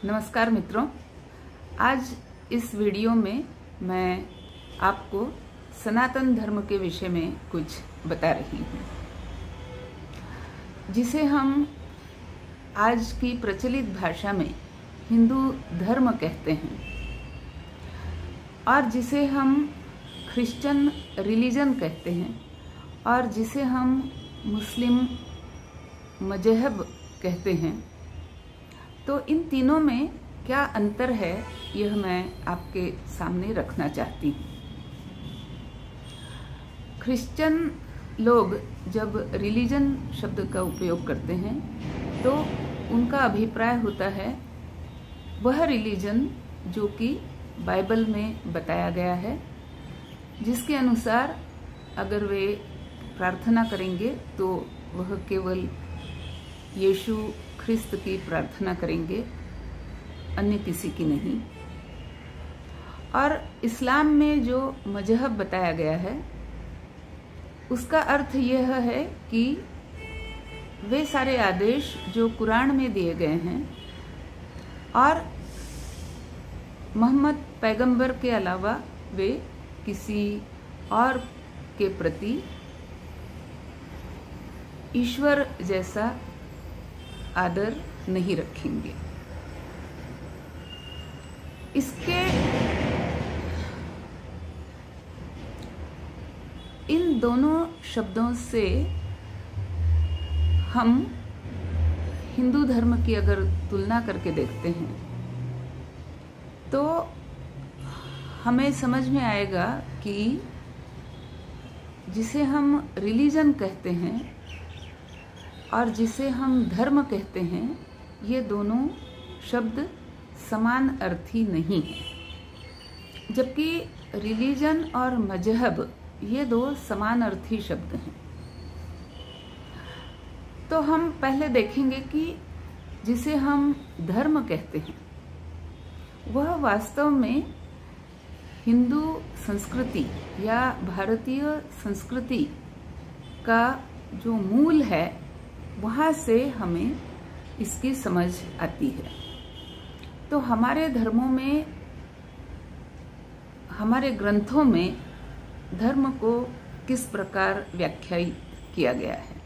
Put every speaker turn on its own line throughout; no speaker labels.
नमस्कार मित्रों, आज इस वीडियो में मैं आपको सनातन धर्म के विषय में कुछ बता रही हूँ, जिसे हम आज की प्रचलित भाषा में हिंदू धर्म कहते हैं और जिसे हम क्रिश्चियन रिलीजन कहते हैं और जिसे हम मुस्लिम मजहब कहते हैं। तो इन तीनों में क्या अंतर है, यह मैं आपके सामने रखना चाहती हूँ। क्रिश्चियन लोग जब रिलीजन शब्द का उपयोग करते हैं तो उनका अभिप्राय होता है वह रिलीजन जो कि बाइबल में बताया गया है, जिसके अनुसार अगर वे प्रार्थना करेंगे तो वह केवल यीशु ख्रिस्त की प्रार्थना करेंगे, अन्य किसी की नहीं। और इस्लाम में जो मजहब बताया गया है उसका अर्थ यह है कि वे सारे आदेश जो कुरान में दिए गए हैं और मोहम्मद पैगंबर के अलावा वे किसी और के प्रति ईश्वर जैसा आदर नहीं रखेंगे। इसके इन दोनों शब्दों से हम हिंदू धर्म की अगर तुलना करके देखते हैं तो हमें समझ में आएगा कि जिसे हम रिलीजन कहते हैं और जिसे हम धर्म कहते हैं, ये दोनों शब्द समान अर्थी नहीं है, जबकि रिलीजन और मजहब ये दो समान अर्थी शब्द हैं। तो हम पहले देखेंगे कि जिसे हम धर्म कहते हैं वह वास्तव में हिंदू संस्कृति या भारतीय संस्कृति का जो मूल है वहाँ से हमें इसकी समझ आती है। तो हमारे धर्मों में, हमारे ग्रंथों में धर्म को किस प्रकार व्याख्यायित किया गया है।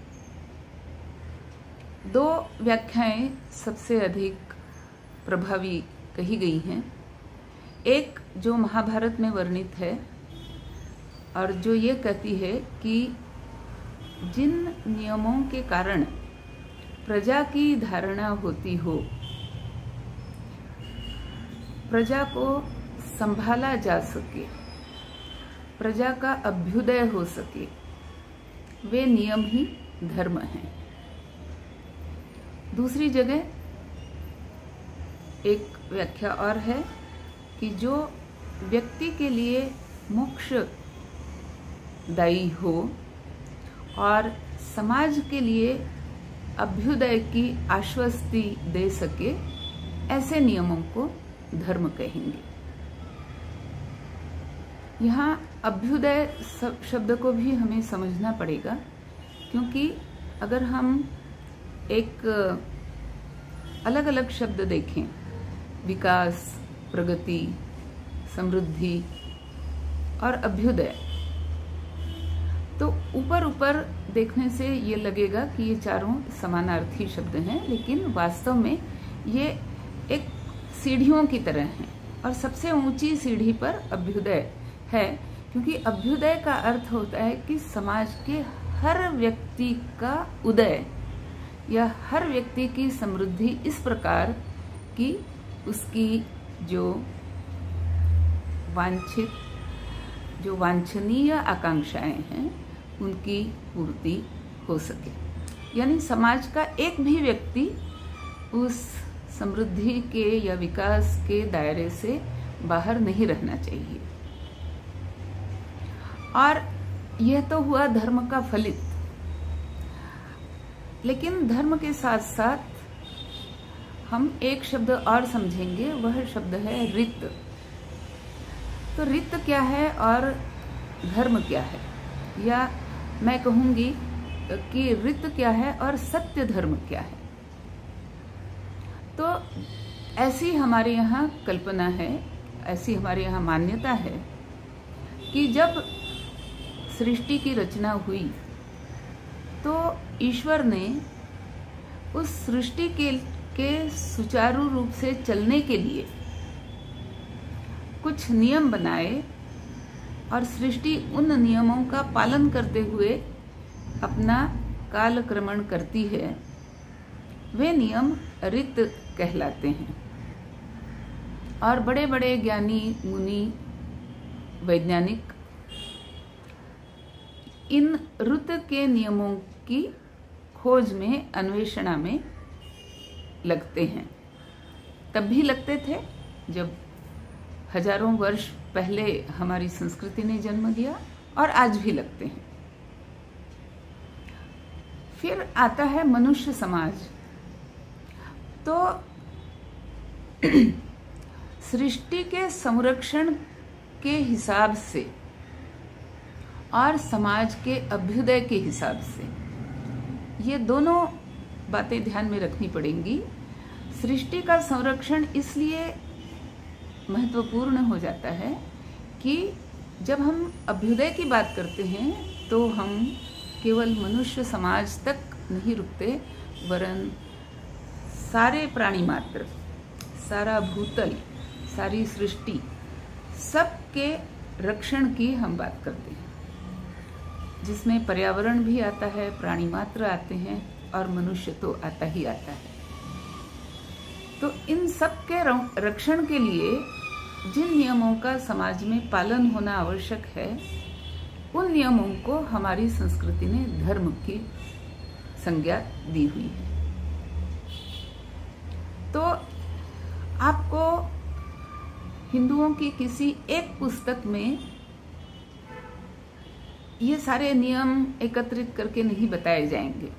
दो व्याख्याएं सबसे अधिक प्रभावी कही गई हैं। एक जो महाभारत में वर्णित है और जो ये कहती है कि जिन नियमों के कारण प्रजा की धारणा होती हो, प्रजा को संभाला जा सके, प्रजा का अभ्युदय हो सके, वे नियम ही धर्म हैं। दूसरी जगह एक व्याख्या और है कि जो व्यक्ति के लिए मोक्ष दायी हो और समाज के लिए अभ्युदय की आश्वस्ति दे सके, ऐसे नियमों को धर्म कहेंगे। यहाँ अभ्युदय शब्द को भी हमें समझना पड़ेगा, क्योंकि अगर हम एक अलग अलग शब्द देखें, विकास, प्रगति, समृद्धि और अभ्युदय, तो ऊपर ऊपर देखने से ये लगेगा कि ये चारों समानार्थी शब्द हैं, लेकिन वास्तव में ये एक सीढ़ियों की तरह हैं और सबसे ऊंची सीढ़ी पर अभ्युदय है, क्योंकि अभ्युदय का अर्थ होता है कि समाज के हर व्यक्ति का उदय या हर व्यक्ति की समृद्धि इस प्रकार कि उसकी जो वांछनीय आकांक्षाएं हैं उनकी पूर्ति हो सके। यानी समाज का एक भी व्यक्ति उस समृद्धि के या विकास के दायरे से बाहर नहीं रहना चाहिए। और यह तो हुआ धर्म का फलित, लेकिन धर्म के साथ साथ हम एक शब्द और समझेंगे, वह शब्द है रित। तो रित क्या है और धर्म क्या है, या मैं कहूंगी कि रित क्या है और सत्य धर्म क्या है। तो ऐसी हमारे यहाँ कल्पना है, ऐसी हमारे यहाँ मान्यता है कि जब सृष्टि की रचना हुई तो ईश्वर ने उस सृष्टि के सुचारू रूप से चलने के लिए कुछ नियम बनाए और सृष्टि उन नियमों का पालन करते हुए अपना कालक्रमण करती है। वे नियम ऋत कहलाते हैं और बड़े बड़े ज्ञानी मुनि वैज्ञानिक इन ऋत के नियमों की खोज में, अन्वेषणा में लगते हैं। तब भी लगते थे जब हजारों वर्ष पहले हमारी संस्कृति ने जन्म लिया, और आज भी लगते हैं। फिर आता है मनुष्य समाज। तो सृष्टि के संरक्षण के हिसाब से और समाज के अभ्युदय के हिसाब से, ये दोनों बातें ध्यान में रखनी पड़ेंगी। सृष्टि का संरक्षण इसलिए महत्वपूर्ण हो जाता है कि जब हम अभ्युदय की बात करते हैं तो हम केवल मनुष्य समाज तक नहीं रुकते, वरन सारे प्राणी मात्र, सारा भूतल, सारी सृष्टि, सबके रक्षण की हम बात करते हैं, जिसमें पर्यावरण भी आता है, प्राणी मात्र आते हैं और मनुष्य तो आता ही आता है। तो इन सब के रक्षण के लिए जिन नियमों का समाज में पालन होना आवश्यक है, उन नियमों को हमारी संस्कृति ने धर्म की संज्ञा दी हुई है। तो आपको हिंदुओं की किसी एक पुस्तक में ये सारे नियम एकत्रित करके नहीं बताए जाएंगे।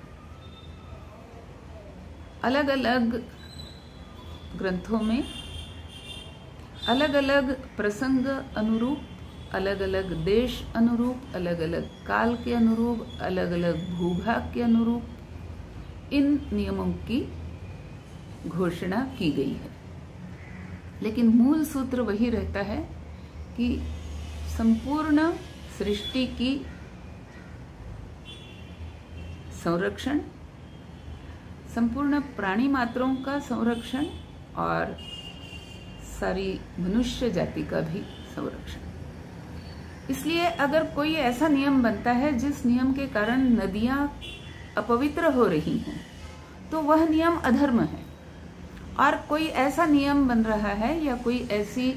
अलग अलग ग्रंथों में अलग अलग प्रसंग अनुरूप, अलग अलग देश अनुरूप, अलग अलग काल के अनुरूप, अलग अलग भूभाग के अनुरूप इन नियमों की घोषणा की गई है। लेकिन मूल सूत्र वही रहता है कि संपूर्ण सृष्टि की संरक्षण, संपूर्ण प्राणी मात्रों का संरक्षण और सारी मनुष्य जाति का भी संरक्षण। इसलिए अगर कोई ऐसा नियम बनता है जिस नियम के कारण नदियां अपवित्र हो रही हैं, तो वह नियम अधर्म है। और कोई ऐसा नियम बन रहा है या कोई ऐसी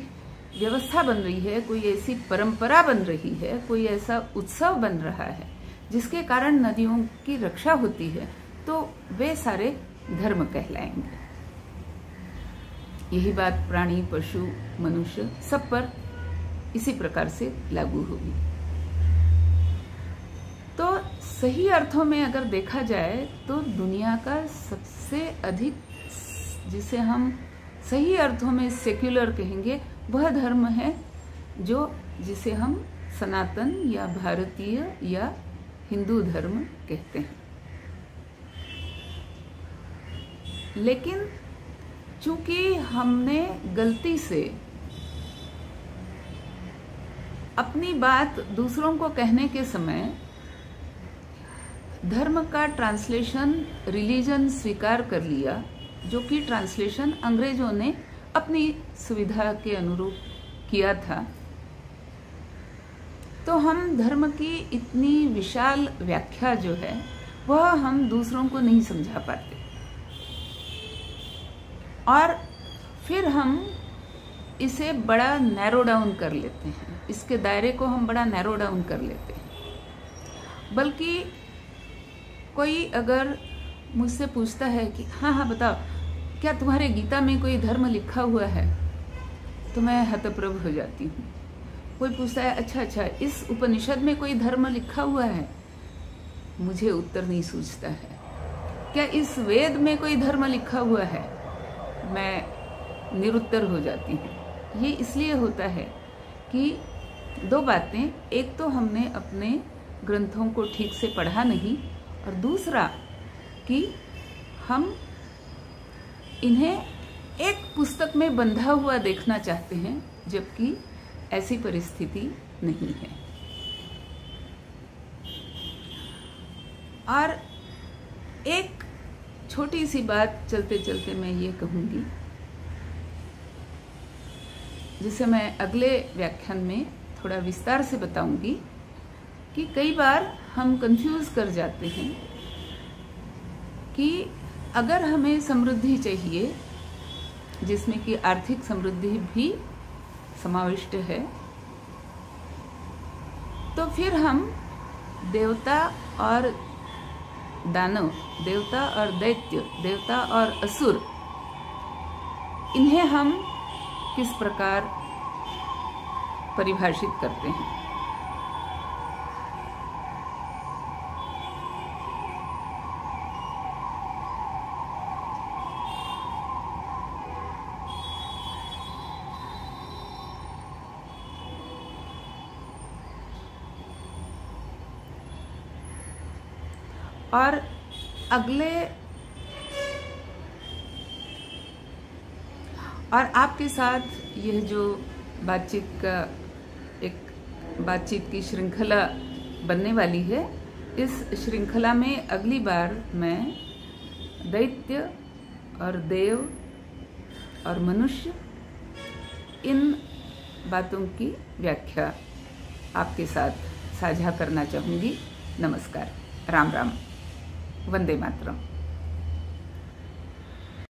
व्यवस्था बन रही है, कोई ऐसी परंपरा बन रही है, कोई ऐसा उत्सव बन रहा है जिसके कारण नदियों की रक्षा होती है, तो वे सारे धर्म कहलाएंगे। यही बात प्राणी, पशु, मनुष्य सब पर इसी प्रकार से लागू होगी। तो सही अर्थों में अगर देखा जाए तो दुनिया का सबसे अधिक, जिसे हम सही अर्थों में सेक्युलर कहेंगे, वह धर्म है जिसे हम सनातन या भारतीय या हिंदू धर्म कहते हैं। लेकिन चूंकि हमने गलती से अपनी बात दूसरों को कहने के समय धर्म का ट्रांसलेशन रिलीजन स्वीकार कर लिया, जो कि ट्रांसलेशन अंग्रेजों ने अपनी सुविधा के अनुरूप किया था, तो हम धर्म की इतनी विशाल व्याख्या जो है वह हम दूसरों को नहीं समझा पाते, और फिर हम इसे बड़ा नैरो डाउन कर लेते हैं, इसके दायरे को हम बड़ा नैरो डाउन कर लेते हैं। बल्कि कोई अगर मुझसे पूछता है कि हाँ बताओ, क्या तुम्हारे गीता में कोई धर्म लिखा हुआ है, तो मैं हतप्रभ हो जाती हूँ। कोई पूछता है अच्छा इस उपनिषद में कोई धर्म लिखा हुआ है, मुझे उत्तर नहीं सूझता है। क्या इस वेद में कोई धर्म लिखा हुआ है, मैं निरुत्तर हो जाती हूँ। ये इसलिए होता है कि दो बातें, एक तो हमने अपने ग्रंथों को ठीक से पढ़ा नहीं, और दूसरा कि हम इन्हें एक पुस्तक में बंधा हुआ देखना चाहते हैं, जबकि ऐसी परिस्थिति नहीं है। और एक छोटी सी बात चलते चलते मैं ये कहूंगी, जिसे मैं अगले व्याख्यान में थोड़ा विस्तार से बताऊंगी, कि कई बार हम कंफ्यूज कर जाते हैं कि अगर हमें समृद्धि चाहिए, जिसमें कि आर्थिक समृद्धि भी समाविष्ट है, तो फिर हम देवता और दानव, देवता और दैत्य, देवता और असुर, इन्हें हम किस प्रकार परिभाषित करते हैं। और आपके साथ यह जो बातचीत की श्रृंखला बनने वाली है, इस श्रृंखला में अगली बार मैं दैत्य और देव और मनुष्य, इन बातों की व्याख्या आपके साथ साझा करना चाहूंगी। नमस्कार, राम राम, वंदे मातरम।